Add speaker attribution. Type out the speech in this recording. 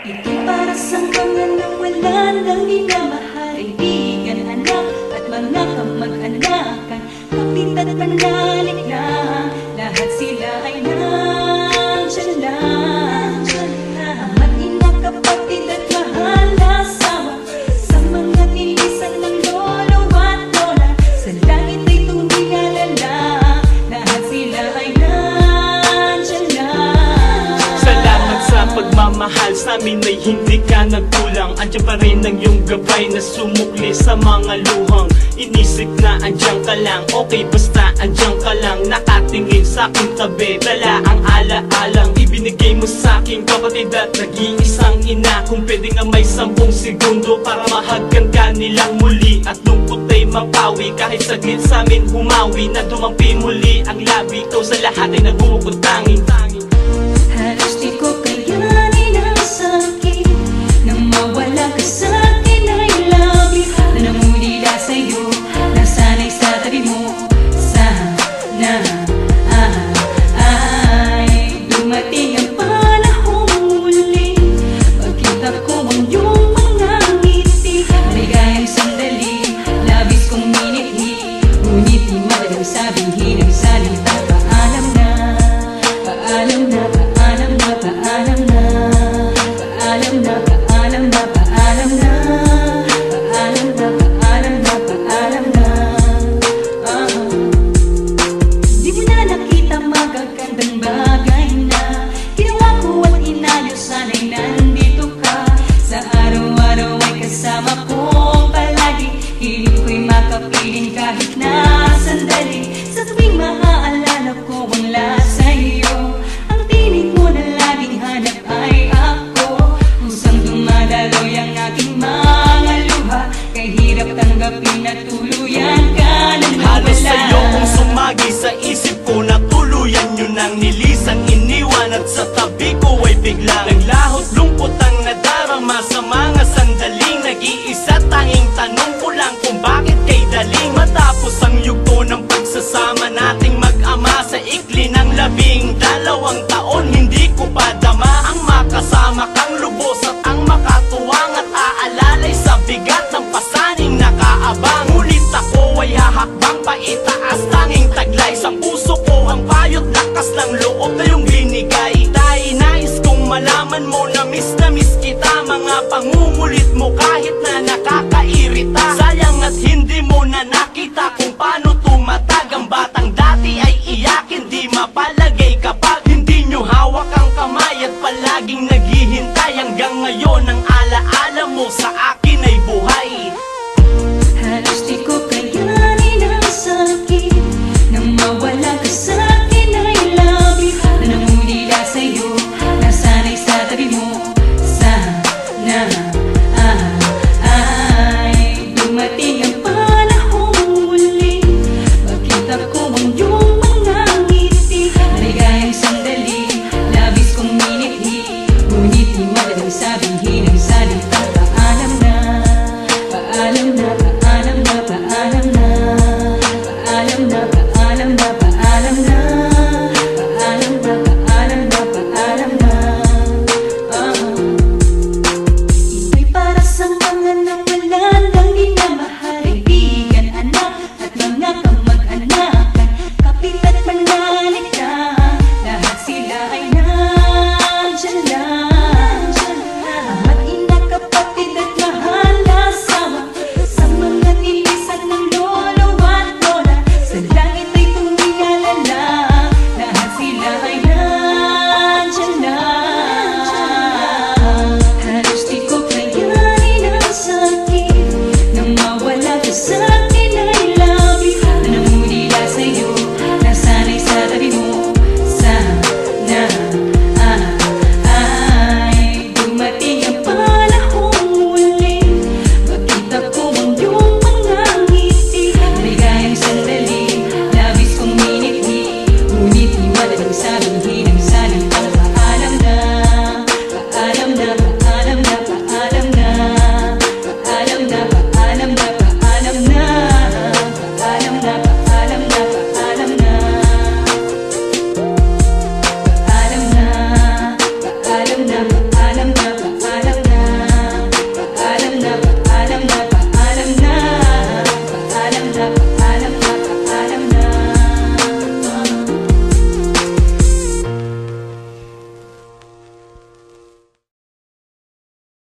Speaker 1: Ito'y para sa mga nawalan ng minamahal, kaibigan, anak at mga kamag-anakan, kapit at panalik na lahat sila ay nandyan lang. Ama't ina, kapatid at mahal na asawa, sa mga nilisan ng lolo at lola, sa langit ay tumialala, lahat sila ay nandyan lang.
Speaker 2: Salamat sa pagmamahal, sa amin ay hindi ka nagkulang. Andiyan pa rin ang iyong gabay na sumukli sa mga luhang. Inisip na andyan ka lang, okay basta andyan ka lang. Nakatingin sa aking tabi, dala ang ala-alang ibinigay mo sa aking kapatid at nag-iisang ina. Kung pwede nga may 10 segundo para mahagkan ka nilang muli, at lungkot ay mapawi, kahit saglit sa amin humawi, na dumampi muli ang labi ko sa lahat ay nagbubukod tanging.
Speaker 1: Halos di ko kayanin ang sakit na mawala ka sa'kin. I love you na namulila sa'yo, nasanay sa tabi mo. Sana ay dumating ang panahong muli, pagkita ko ang iyong mga ngiti, maligayang sandali, labis kong miniti, ngunit di madaling sabihin ang salita. Paalam na, paalam na, paalam na, paalam na, paalam na, paalam na, paalam na, paalam na, paalam na, paalam na. Di mo na nakita magagandang bagay na ginawa ko at inayos, sana'y nandito ka. Sa araw-araw ay kasama ko palagi, hiling ko'y makapiling kahit na sandali. Sa tuwing maaalala ko ang lasa sa'yo, ang tinig mo na laging hanap ay ako. Kusang dumadaloy ang aking mga luha, kay hirap tanggapin na tuluyan ka nang
Speaker 2: Halos
Speaker 1: nawala.
Speaker 2: sa'yo kung sumagi sa isip ko na tuluyan yun ang nilisan, iniwan, at sa tabi ko ay biglang naglahot lungkot ang nadarama sa mga sandaling nag-iisa. Tanging tanong ko lang kung bakit kay daling matapos ang yugto ng pagsasama nating mag-ama sa ikli ng 12 taon. Hindi ko pa dama ang makasama kang lubos at ang makatuwang at aalalay sa bigat ng pasaning nakaabang. Ngunit ako ay hahakbang pa itaas, tanging taglay sa puso ko ang payot lakas ng loob na yung binigay. Dahil nais kong malaman mo na miss kita, mga pangungulit mo kahit na nakakairita. Sayang at hindi mo na nakita kung paano tumatag ang batang dati ay iyakin, di mapalagay kapag hindi nyo hawak ang kamay at palaging naghihintay. Hanggang ngayon ang alaala mo sa akin ay buhay.
Speaker 1: Halos di ko kayanin ang sakit na mawala ka sa'kin. I love you na namulila sa'yo, nasanay sa tabi mo. Sana ay dumating ang panahong muli, pagkita ko ang iyong mga ngiti, maligayang sandali, labis kong miniti, ngunit di madaling sabihin ang salita. Paalam na, paalam na, paalam na, paalam na, paalam na,